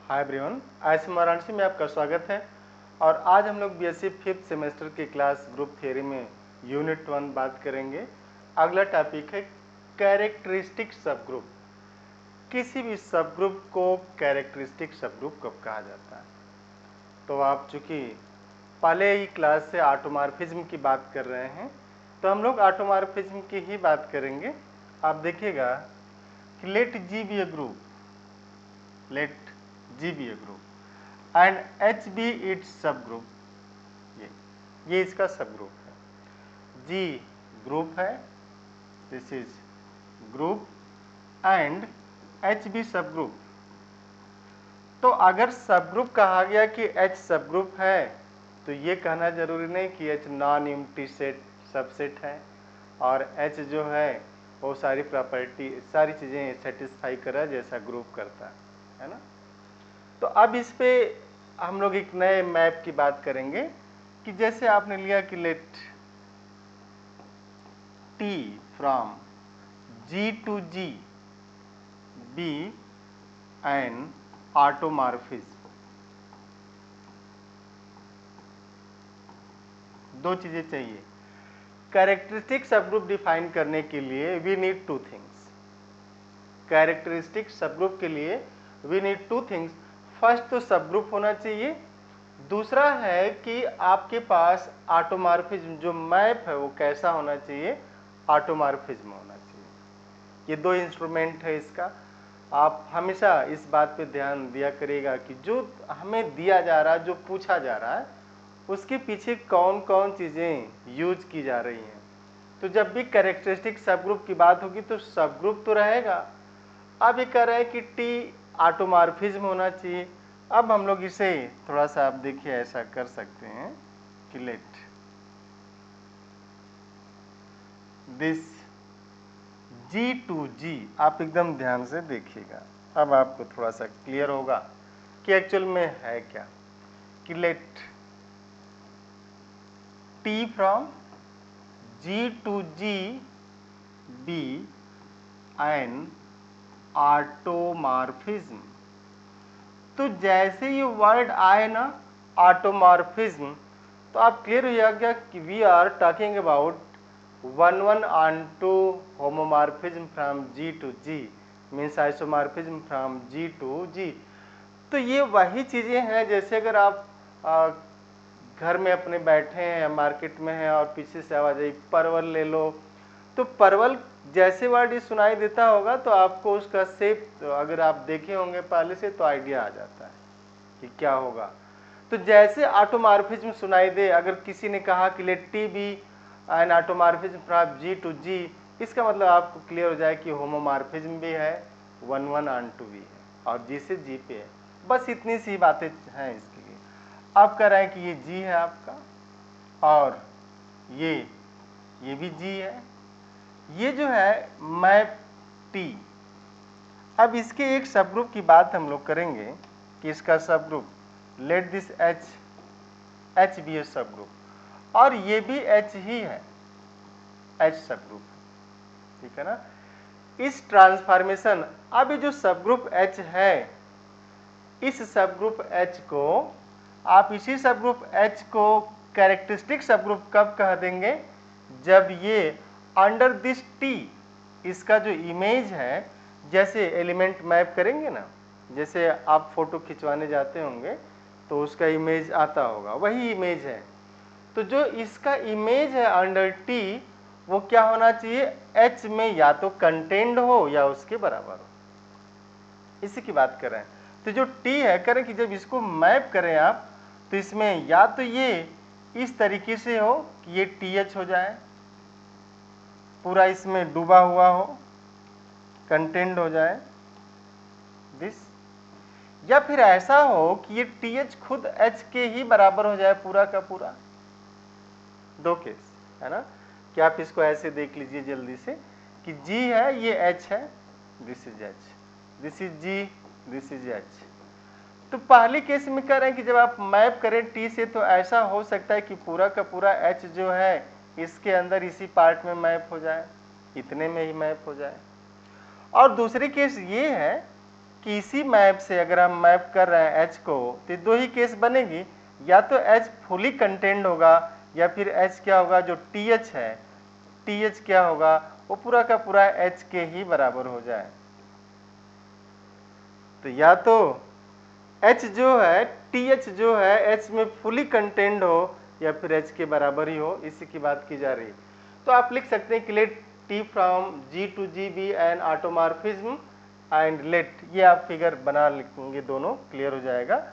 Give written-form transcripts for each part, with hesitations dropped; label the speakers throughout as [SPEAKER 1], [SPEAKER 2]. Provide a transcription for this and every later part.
[SPEAKER 1] Hi everyone, ISM Varanasi में आपका स्वागत है। और आज हम लोग बीएससी 5th सेमेस्टर की क्लास ग्रुप थियरी में यूनिट 1 बात करेंगे। अगला टॉपिक है कैरेक्टरिस्टिक सब ग्रुप। किसी भी सब ग्रुप को कैरेक्टरिस्टिक सब ग्रुप कब कहा जाता है? तो आप चूंकि पहले ही क्लास से ऑटोमॉर्फिज्म की बात कर रहे हैं, तो हम लोग ऑटोमॉर्फिज्म की ही बात करेंगे। आप देखिएगा कि let G be a group, let G be a group and H be its subgroup। ये इसका सब ग्रुप है। G ग्रुप है, this is group, and H भी सब ग्रुप। तो अगर सब ग्रुप कहा गया कि H सब ग्रुप है, तो ये कहना जरूरी नहीं कि H non unity set subset है और H जो है वो सारी प्रॉपर्टी सारी चीज़ें सेटिस्फाई कर रहा है जैसा ग्रुप करता है ना। तो अब इस पे हम लोग एक नए मैप की बात करेंगे कि जैसे आपने लिया कि let T from G to G be an automorphism. दो चीजें चाहिए कैरेक्टरिस्टिक सबग्रुप डिफाइन करने के लिए। We need two things. Characteristic subgroup के लिए we need two things. First तो सबग्रुप होना चाहिए, दूसरा है कि आपके पास ऑटोमॉर्फिज्म जो मैप है वो कैसा होना चाहिए, ऑटोमॉर्फिज्म होना चाहिए। ये दो इंस्ट्रूमेंट है इसका। आप हमेशा इस बात पे ध्यान दिया करिएगा कि जो हमें दिया जा रहा है, जो पूछा जा रहा है, उसके पीछे कौन कौन चीज़ें यूज की जा रही हैं। तो जब भी कैरेक्टरिस्टिक सबग्रुप की बात होगी तो सबग्रुप तो रहेगा। अब ये कह रहे हैं कि टी ऑटोमॉर्फिज्म होना चाहिए। अब हम लोग इसे थोड़ा सा आप देखिए ऐसा कर सकते हैं कि let this G to G, आप एकदम ध्यान से देखिएगा, अब आपको थोड़ा सा क्लियर होगा कि एक्चुअल में है क्या। कि let T from G to G be an automorphism. तो जैसे ये वर्ड आए ना ऑटोमॉर्फिज्म, तो आप क्लियर हो जाएगा कि we are talking about one onto homomorphism from G to G means isomorphism from G to G। तो ये वही चीज़ें हैं जैसे अगर आप घर में अपने बैठे हैं या मार्केट में हैं और पीछे से आवाज आई परवल ले लो, तो परवल जैसे वर्ड ही सुनाई देता होगा तो आपको उसका शेप, तो अगर आप देखे होंगे पहले से तो आइडिया आ जाता है कि क्या होगा। तो जैसे ऑटोमॉर्फिज्म सुनाई दे, अगर किसी ने कहा कि let T be an automorphism from G to G, इसका मतलब आपको क्लियर हो जाए कि होमोमॉर्फिज्म भी है, वन ऑन टू भी है और G से G पे है। बस इतनी सी बातें हैं इसके लिए। आप कह रहे हैं कि ये G है आपका और ये भी G है, ये जो है मैप T। अब इसके एक सब ग्रुप की बात हम लोग करेंगे कि इसका subgroup let this H be a subgroup, और ये भी H ही है, H सब ग्रुप, ठीक है ना। इस ट्रांसफॉर्मेशन, अब ये जो सब ग्रुप H है, इस सब ग्रुप H को आप इसी सब ग्रुप H को कैरेक्टरिस्टिक सब ग्रुप कब कह देंगे, जब ये अंडर दिस T, इसका जो इमेज है, जैसे एलिमेंट मैप करेंगे ना, जैसे आप फोटो खिंचवाने जाते होंगे तो उसका इमेज आता होगा, वही इमेज है। तो जो इसका इमेज है अंडर T, वो क्या होना चाहिए, H में या तो कंटेंड हो या उसके बराबर हो, इसी की बात कर रहे हैं। तो जो T है, करें कि जब इसको मैप करें आप, तो इसमें या तो ये इस तरीके से हो कि ये TH हो जाए, पूरा इसमें डूबा हुआ हो, कंटेंट हो जाए दिस, या फिर ऐसा हो कि ये TH खुद H के ही बराबर हो जाए पूरा का पूरा। दो केस है ना, कि आप इसको ऐसे देख लीजिए जल्दी से कि G है, ये H है, this is H, this is G, this is H। तो पहले केस में कह रहे हैं कि जब आप मैप करें T से, तो ऐसा हो सकता है कि पूरा का पूरा H जो है इसके अंदर इसी पार्ट में मैप हो जाए, इतने में ही मैप हो जाए। और दूसरी केस ये है किसी मैप से अगर हम मैप कर रहे हैं H को, तो दो ही केस बनेगी, या तो H फुली कंटेंड होगा या फिर H क्या होगा, जो TH है TH क्या होगा, वो पूरा का पूरा H के ही बराबर हो जाए। तो या तो H जो है TH जो है H में फुली कंटेंड हो या फिर H के बराबर ही हो, इसी की बात की जा रही। तो आप लिख सकते हैं कि let T from G to G be an automorphism and let, ये आप फिगर बना लिखेंगे, दोनों क्लियर हो जाएगा।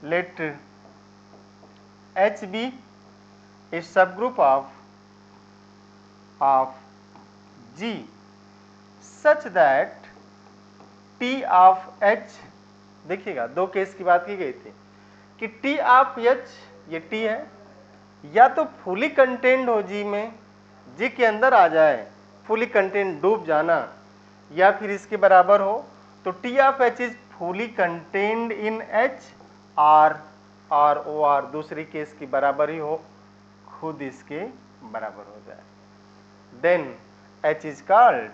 [SPEAKER 1] Late H be a subgroup of G such that T of H, देखिएगा दो केस की बात की गई थी कि T ऑफ H, ये T है, या तो फुली कंटेंड हो G में, G के अंदर आ जाए, फुली कंटेंड डूब जाना, या फिर इसके बराबर हो। तो T of H is fully contained in H और OR दूसरी केस की बराबर ही हो, खुद इसके बराबर हो जाए। Then H is called,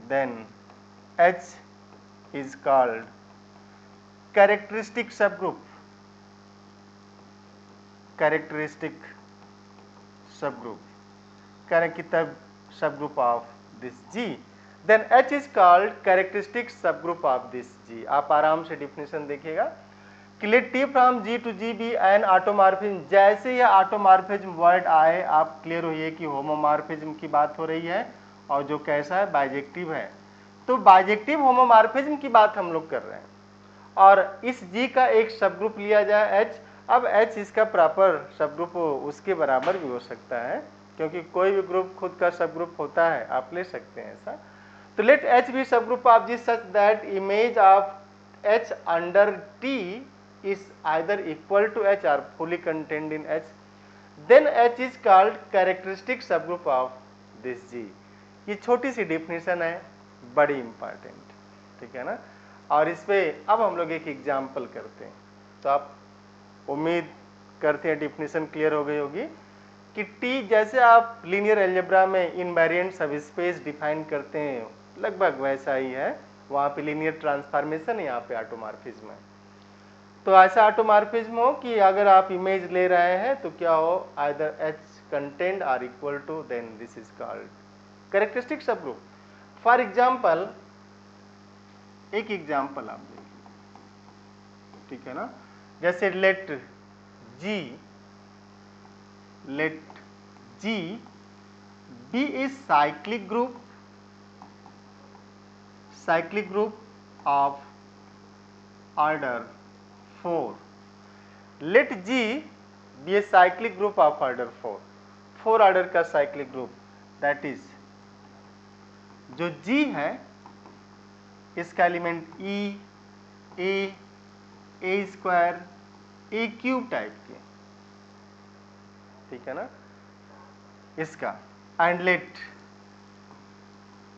[SPEAKER 1] then H is called characteristic subgroup, characteristic subgroup, characteristic subgroup of this G, then H is called characteristic subgroup of this G। आप आराम से डिफिनेशन देखिएगा कि let T from G to G be an automorphism, जैसे यह automorphism word आए आप clear होइए कि होमोमॉर्फिज्म की बात हो रही है और जो कैसा है, बाइजेक्टिव है। तो बाइजेक्टिव होमोमॉर्फिज्म की बात हम लोग कर रहे हैं और इस G का एक सब ग्रुप लिया जाए H। अब H इसका प्रॉपर सब ग्रुप उसके बराबर भी हो सकता है, क्योंकि कोई भी ग्रुप खुद का सब ग्रुप होता है, आप ले सकते हैं ऐसा। तो let H be subgroup of G such that image of H under T is either equal to H और fully contained in H, then H is called characteristic subgroup of this G। ये छोटी सी definition है, बड़ी important, ठीक है ना। और इस पे अब हम लोग एक एग्जाम्पल करते हैं। तो आप उम्मीद करते हैं डिफिनेशन क्लियर हो गई होगी कि T जैसे आप लीनियर अलजेब्रा में इनवेरिएंट सबस्पेस डिफाइन करते हैं, लगभग वैसा ही है, वहाँ पे लीनियर ट्रांसफॉर्मेशन है, यहाँ पे ऑटोमॉर्फिज्म है। तो ऐसा ऑटोमॉर्फिज्म हो कि अगर आप इमेज ले रहे हैं तो क्या हो, either H contained or equal to, then this is called characteristic subgroup. For example, एक एग्जाम्पल आप देखिए, ठीक है ना, जैसे let G be a cyclic group of order 4। Let G be a cyclic group of order 4 order का cyclic group, that is जो G है इसका element a square a cube type के, ठीक है ना, इसका। And let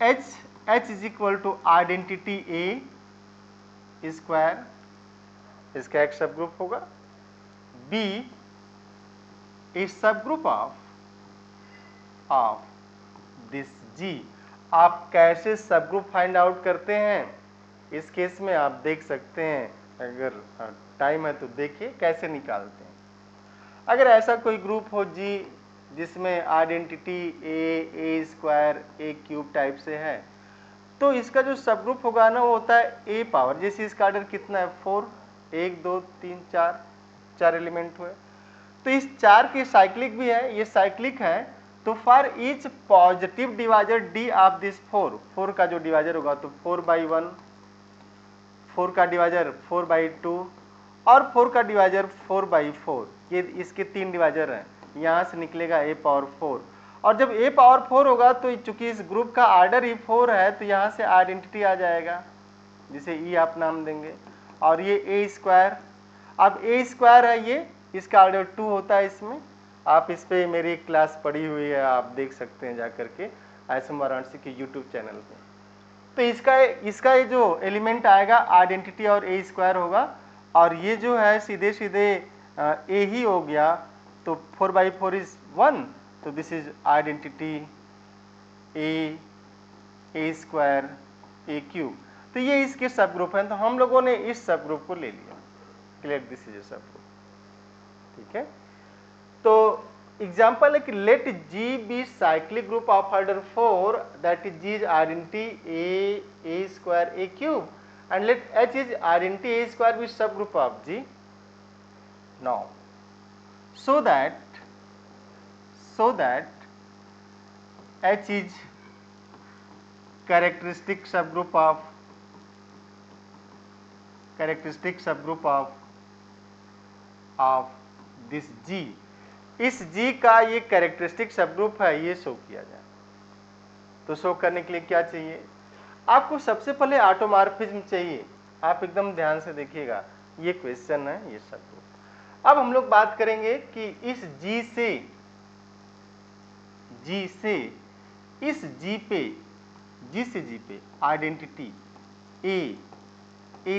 [SPEAKER 1] H is equal to identity A square, इसका एक सब ग्रुप होगा। B A subgroup of this G। आप कैसे सब ग्रुप फाइंड आउट करते हैं, इस केस में आप देख सकते हैं, अगर टाइम है तो देखिए कैसे निकालते हैं। अगर ऐसा कोई ग्रुप हो G जिसमें identity A square a cube type से है, तो इसका जो सब ग्रुप होगा ना वो होता है ए पावर, जैसे इसका ऑर्डर कितना है 4, 1 2 3 4 एलिमेंट हुए, तो इस 4 की साइक्लिक भी है, ये साइक्लिक है। तो for each positive divisor D of this 4 का जो डिवाइजर होगा तो 4/1, 4 का डिवाइजर 4/2 और 4 का डिवाइजर 4/4, ये इसके 3 डिवाइजर हैं, यहाँ से निकलेगा a पावर 4। और जब a पावर 4 होगा तो चूंकि इस ग्रुप का आर्डर ही 4 है तो यहाँ से आइडेंटिटी आ जाएगा, जिसे E आप नाम देंगे। और ये a स्क्वायर, अब a स्क्वायर है ये, इसका ऑर्डर 2 होता है इसमें, आप इस पर मेरी क्लास पढ़ी हुई है, आप देख सकते हैं जा करके ISM वाराणसी के यूट्यूब चैनल पे। तो इसका ये जो एलिमेंट आएगा आइडेंटिटी और ए स्क्वायर होगा, और ये जो है सीधे सीधे ए ही हो गया, तो 4/4 इज 1, तो this is identity A square a cube. तो ये इसके सब ग्रुप हैं, तो हम लोगों ने इस सब ग्रुप को ले लिया, clear, this is subgroup, ठीक है। तो एग्जाम्पल है कि let G be cyclic group of order 4, that is G is identity A square a cube, and let H is identity A square with subgroup of G. Now, so that H is characteristic subgroup of this G. इस G का ये characteristic subgroup है, ये show किया जाए। तो show करने के लिए क्या चाहिए आपको? सबसे पहले ऑटोमॉर्फिज्म चाहिए। आप एकदम ध्यान से देखिएगा, ये क्वेश्चन है, ये सब ग्रुप। अब हम लोग बात करेंगे कि इस G से इस G पे identity A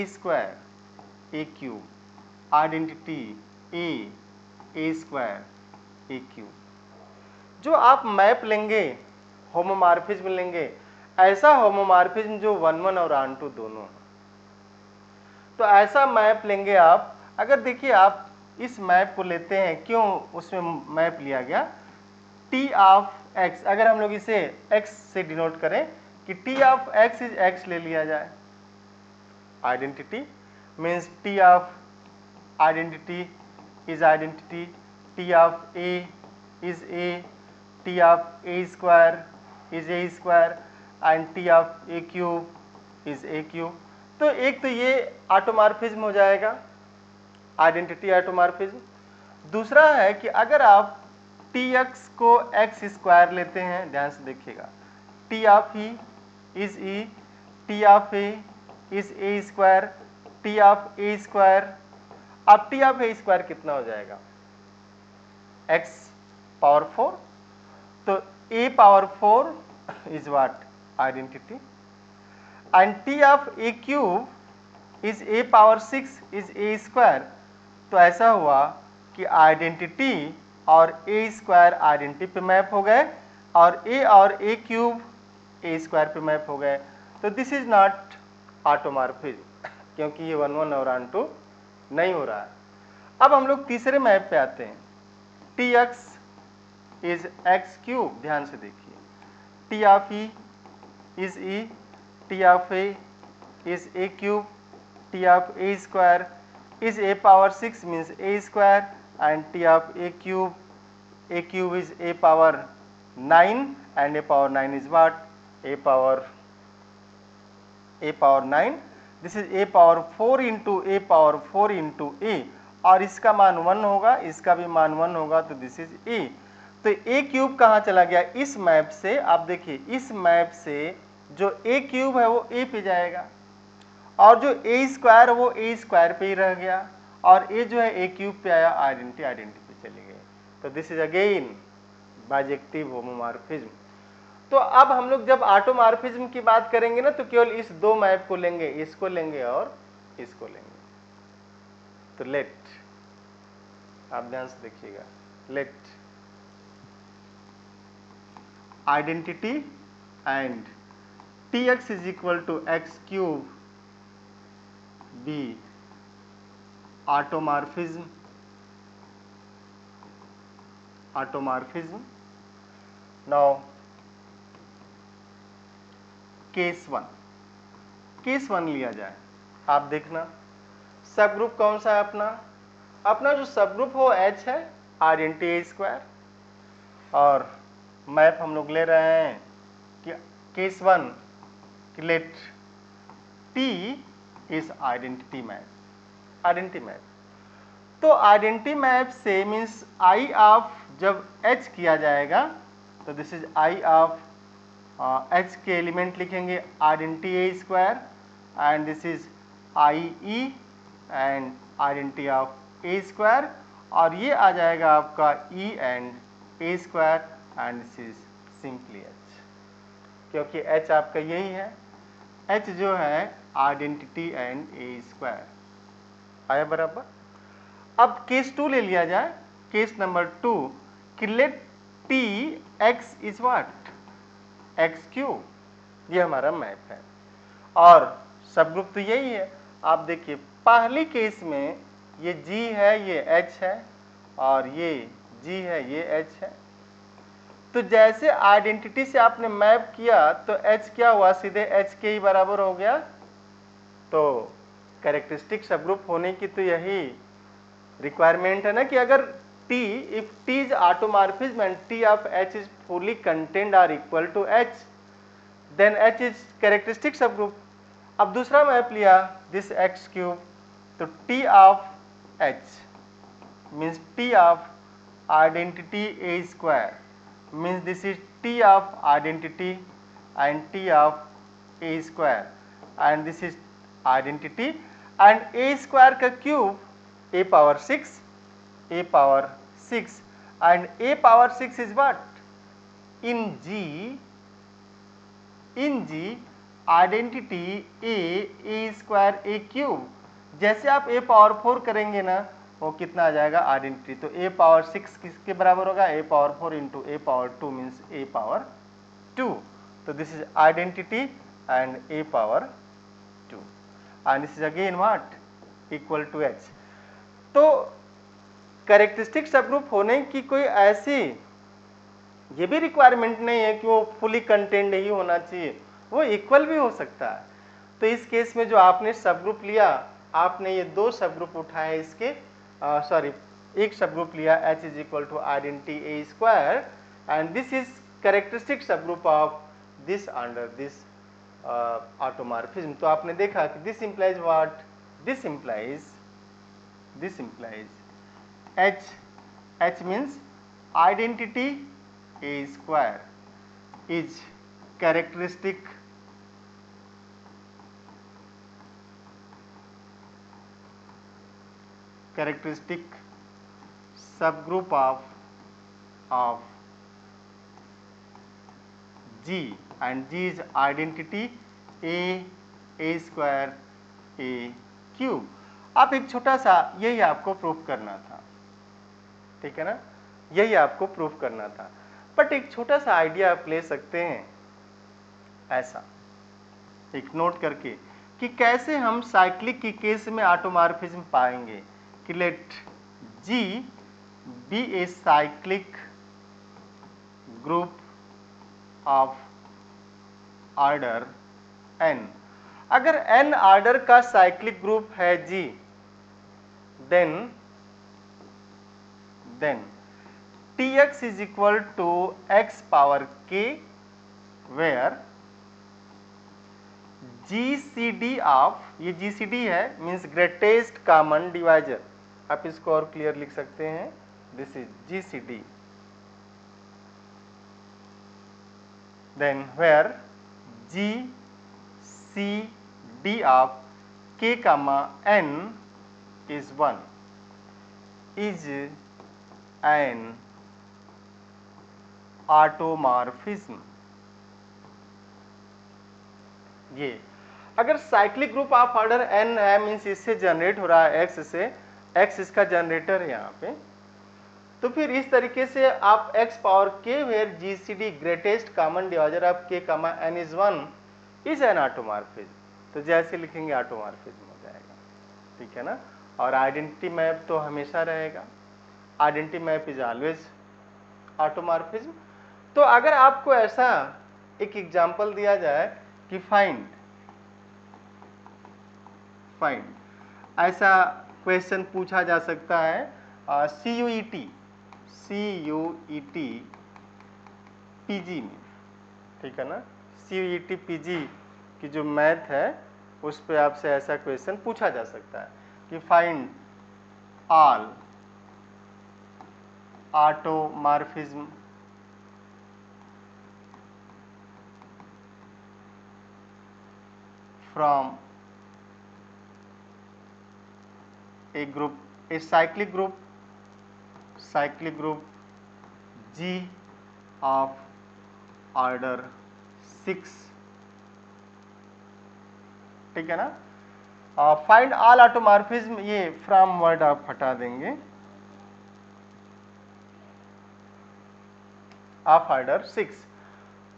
[SPEAKER 1] square a cube, identity A square a cube, जो आप मैप लेंगे, होमोमॉर्फिज्म लेंगे, ऐसा होमोमॉर्फिज्म जो 1 1 और ऑन टू दोनों, तो ऐसा मैप लेंगे आप। अगर देखिए आप इस मैप को लेते हैं, क्यों उसमें मैप लिया गया? टी ऑफ एक्स, अगर हम लोग इसे एक्स से डिनोट करें कि T of x is x ले लिया जाए, identity means T of identity is identity, T of A is a, T of A square is a square, and T of A cube is a cube. तो एक तो ये automorphism हो जाएगा, identity automorphism. दूसरा है कि अगर आप टी एक्स को एक्स स्क्वायर लेते हैं, ध्यान से देखिएगा, T of E is E, T of A is a square, T of A square. अब टी ऑफ ए स्क्वायर कितना हो जाएगा? एक्स पावर 4, तो ए power 4 is what? Identity. And t of a cube is a power 6 is a square. तो ऐसा हुआ कि identity और a स्क्वायर आइडेंटिटी पे मैप हो गए, और a क्यूब a स्क्वायर पे मैप हो गए। तो दिस इज नॉट ऑटोमॉर्फिज्म, क्योंकि ये 1 1 और ऑन टू नहीं हो रहा है। अब हम लोग तीसरे मैप पे आते हैं, T x is x cube. ध्यान से देखिए, T of E is E, T of A is A cube, T of A square is A power 6 means A square, and T of A cube is A power 9, and A power 9 is what? A power 9. This is A power 4 into A power 4 into A, और इसका मान 1 होगा, इसका भी मान 1 होगा, तो this is A। तो ए क्यूब कहाँ चला गया? इस मैप से आप देखिए, इस मैप से जो ए क्यूब है वो ए पे जाएगा, और जो ए स्क्वायर वो ए स्क्वायर पे ही रह गया, और ए जो है ए क्यूब पे आया, आइडेंटिटी पे चली गई। तो this is again bijective homomorphism. तो अब हम लोग जब ऑटोमॉर्फिज्म की बात करेंगे ना, तो केवल इस दो मैप को लेंगे, इसको लेंगे और इसको लेंगे। तो लेट, आप ध्यान से देखिएगा, late identity and tx is equal to x cube be automorphism. Now case 1 लिया जाए। आप देखना सब ग्रुप कौन सा है अपना जो सब ग्रुप हो H है, आइडेंटिटी ए स्क्वायर, और मैप हम लोग ले रहे हैं कि केस 1 कि let T is identity map. तो आइडेंटिटी मैप से मीन्स I ऑफ जब H किया जाएगा, तो this is I of H के एलिमेंट लिखेंगे identity A square, and this is IE and identity of A square, और ये आ जाएगा आपका E and A square, and this is simply H, क्योंकि H आपका यही है, H जो है आइडेंटिटी एंड ए स्क्वायर आया बराबर। अब केस 2 ले लिया जाए, केस नंबर 2 कि let T x is what? X cube, ये हमारा मैप है, और सब ग्रुप तो यही है। आप देखिए पहली केस में ये G है, ये H है, और ये G है, ये H है। तो जैसे आइडेंटिटी से आपने मैप किया तो H क्या हुआ, सीधे H के ही बराबर हो गया। तो कैरेक्टरिस्टिक सबग्रुप होने की तो यही रिक्वायरमेंट है ना, कि अगर T, if T is automorphism and T of H is fully contained or equal to H, then H is characteristic subgroup. अब दूसरा मैप लिया this x cube, तो T of H means T of identity A square means this is T of identity and T of A square, and this is identity and A square का cube A power 6, A power 6, and A power 6 is what? In G identity A square A cube, जैसे आप A power 4 करेंगे ना, वो कितना आ जाएगा identity, तो A power 6 किसके बराबर होगा, A power 4 into A power 2 means A power 2, तो this is identity and A power 2 and this is again what, equal to H। तो कैरेक्टरिस्टिक सबग्रुप होने की कोई ऐसी ये भी रिक्वायरमेंट नहीं है कि वो फुली कंटेंड ही होना चाहिए, वो इक्वल भी हो सकता है। तो इस केस में जो आपने सबग्रुप लिया, आपने ये दो सबग्रुप उठाए इसके, सॉरी एक सबग्रुप लिया H is equal to identity A square, and this is characteristic subgroup of this under this automorphism. तो आपने देखा कि this implies what, this implies H means identity A square is characteristic subgroup of G, and G is identity A square A cube। आप एक छोटा सा यही आपको प्रूफ करना था, ठीक है ना, यही आपको प्रूफ करना था। बट एक छोटा सा आइडिया आप ले सकते हैं ऐसा, एक नोट करके, कि कैसे हम साइक्लिक की केस में ऑटोमॉर्फिज्म पाएंगे, कि let G be a cyclic group of order n। अगर n ऑर्डर का साइक्लिक ग्रुप है G, then Tx is equal to x power k, where GCD of, ये GCD है मीन्स ग्रेटेस्ट कॉमन डिवाइजर, आप इसको और क्लियर लिख सकते हैं, this is GCD, then where GCD of k comma n is 1 is an automorphism. ये अगर cyclic group of order n है, मीन्स इससे जनरेट हो रहा है x से, x इसका जनरेटर है यहाँ पे, तो फिर इस तरीके से आप x power k where GCD greatest common divisor of k comma n is 1 is an automorphism. तो जैसे लिखेंगे ऑटोमॉर्फिज्म हो जाएगा, ठीक है ना। और आइडेंटिटी मैप तो हमेशा रहेगा, identity map is always automorphism. तो अगर आपको ऐसा एक एग्जांपल दिया जाए कि फाइंड ऐसा क्वेश्चन पूछा जा सकता है, CUET PG में, ठीक है ना, CUET PG की जो मैथ है उस पे आपसे ऐसा क्वेश्चन पूछा जा सकता है कि find all automorphism from a group, a cyclic group G of order 6, ठीक है ना। फाइंड ऑल ऑटोमॉर्फिज्म, ये फ्रॉम वर्ड आप हटा देंगे, ऑफ ऑर्डर 6।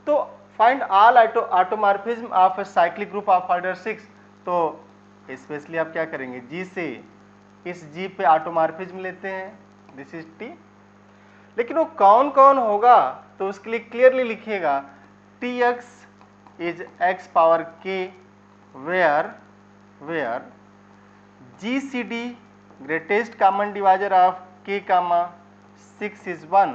[SPEAKER 1] तो find all automorphism of A cyclic group of order 6, तो स्पेशली आप क्या करेंगे, जी से इस जी पे ऑटोमॉर्फिज्म लेते हैं, दिस इज टी। लेकिन वो कौन कौन होगा तो उसके लिए क्लियरली लिखिएगा T x is X power K where G C D greatest common divisor of K comma 6 is 1।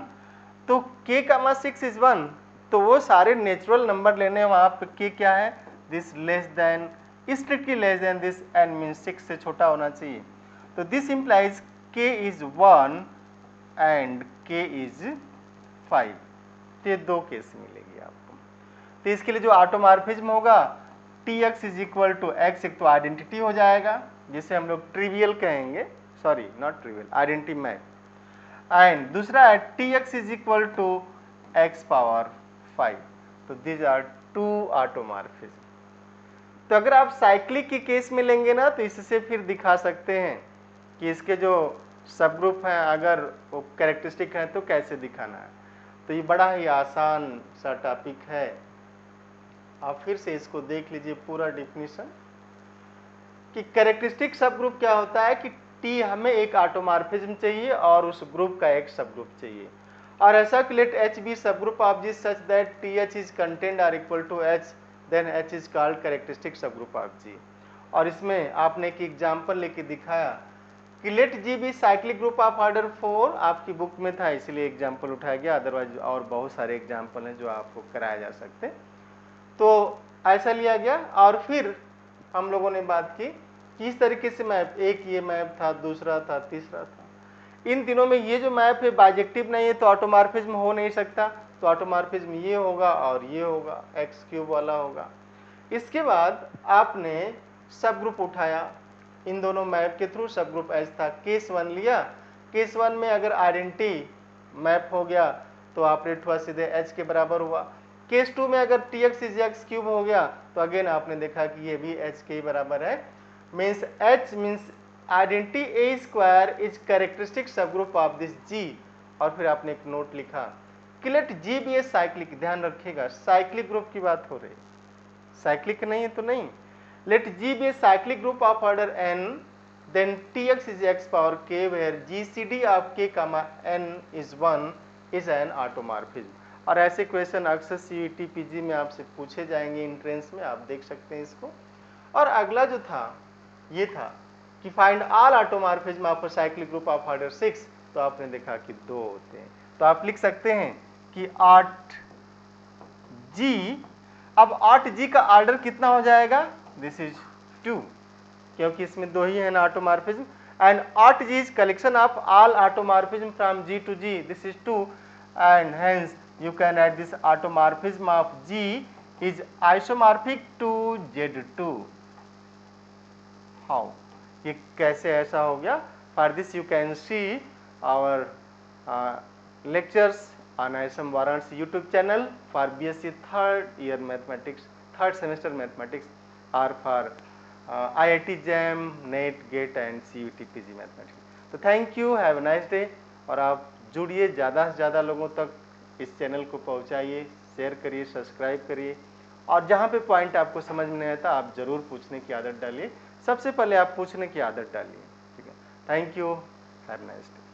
[SPEAKER 1] तो के कामा 6 इज 1, तो वो सारे नेचुरल नंबर लेने वहां पे के क्या है, this less than, strictly less than this, n means 6 से छोटा होना चाहिए। तो this implies k is 1 and k is 5। तो ये दो केस मिलेगी आपको। तो इसके लिए जो ऑटोमॉर्फिज्म होगा T x is equal to x, एक तो आइडेंटिटी हो जाएगा जिसे हम लोग ट्रिवियल कहेंगे, sorry not trivial, identity map, and दूसरा है T x is equal to x power 5। तो दीज आर टू ऑटोमॉर्फिज्म। तो अगर आप साइक्लिक के केस में लेंगे ना तो इससे फिर दिखा सकते हैं कि इसके जो सब ग्रुप हैं अगर वो कैरेक्टरिस्टिक हैं तो कैसे दिखाना है। तो ये बड़ा ही आसान सा टॉपिक है, आप फिर से इसको देख लीजिए पूरा डेफिनेशन कि कैरेक्टरिस्टिक सब ग्रुप क्या होता है कि टी हमें एक ऑटोमॉर्फिज्म चाहिए और उस ग्रुप का एक सब ग्रुप चाहिए, और ऐसा कि let H be subgroup of G such that T H is contained or equal to H, then H is called characteristic subgroup of G. और इसमें आपने एक एग्जांपल लेके दिखाया कि let G be cyclic group of order 4, आपकी book में था इसलिए एग्जांपल उठाया गया, अदरवाइज और बहुत सारे एग्जांपल हैं जो आपको कराया जा सकते। तो ऐसा लिया गया और फिर हम लोगों ने बात की कि इस तरीके से मैप, एक ये मैप था, दूसरा था, तीसरा था, इन तीनों में ये जो मैप है बाइजेक्टिव नहीं है तो ऑटोमॉर्फिज्म हो नहीं सकता। तो ऑटोमॉर्फिज्म ये होगा और ये होगा, एक्स क्यूब वाला होगा। इसके बाद आपने सब ग्रुप उठाया, इन दोनों मैप के थ्रू सब ग्रुप एच था, केस 1 लिया, केस 1 में अगर आइडेंटिटी मैप हो गया तो ऑपरेट हुआ सीधे एच के बराबर हुआ। केस 2 में अगर T x is x cube हो गया तो अगेन आपने देखा कि ये भी एच के बराबर है, means H means identity A square is characteristic subgroup of this G. और फिर आपने एक नोट लिखा कि let G be a cyclic, ध्यान रखिएगा साइक्लिक ग्रुप की बात हो रही, साइक्लिक नहीं है तो नहीं, let G be a cyclic group of order N, then T x is X power K where G C D of K comma N is 1 is an automorphism. और ऐसे क्वेश्चन अक्सर सीईटी पीजी में आपसे पूछे जाएंगे entrance में, आप देख सकते हैं इसको। और अगला जो था ये था कि find all automorphism of cyclic group of order 6, तो आपने देखा कि दो होते हैं। तो आप लिख सकते हैं कि 8G, अब 8G का ऑर्डर कितना हो जाएगा, दिस इज 2, क्योंकि इसमें दो ही है ना automorphism, and 8G is collection of all automorphism from G to G, this is 2, and hence you can add this automorphism of G is isomorphic to Z2. How? ये कैसे ऐसा हो गया? For this you can see our lectures on ISM Varanasi YouTube channel for BSc third year mathematics, third semester mathematics, or for IIT JAM, NET, GATE and CUT PG mathematics. तो thank you, have a nice day. और आप जुड़िए, ज़्यादा से ज़्यादा लोगों तक इस चैनल को पहुंचाइए, शेयर करिए, सब्सक्राइब करिए, और जहाँ पे पॉइंट आपको समझ में नहीं आता आप ज़रूर पूछने की आदत डालिए, सबसे पहले आप पूछने की आदत डालिए, ठीक है। Thank you, have a nice day.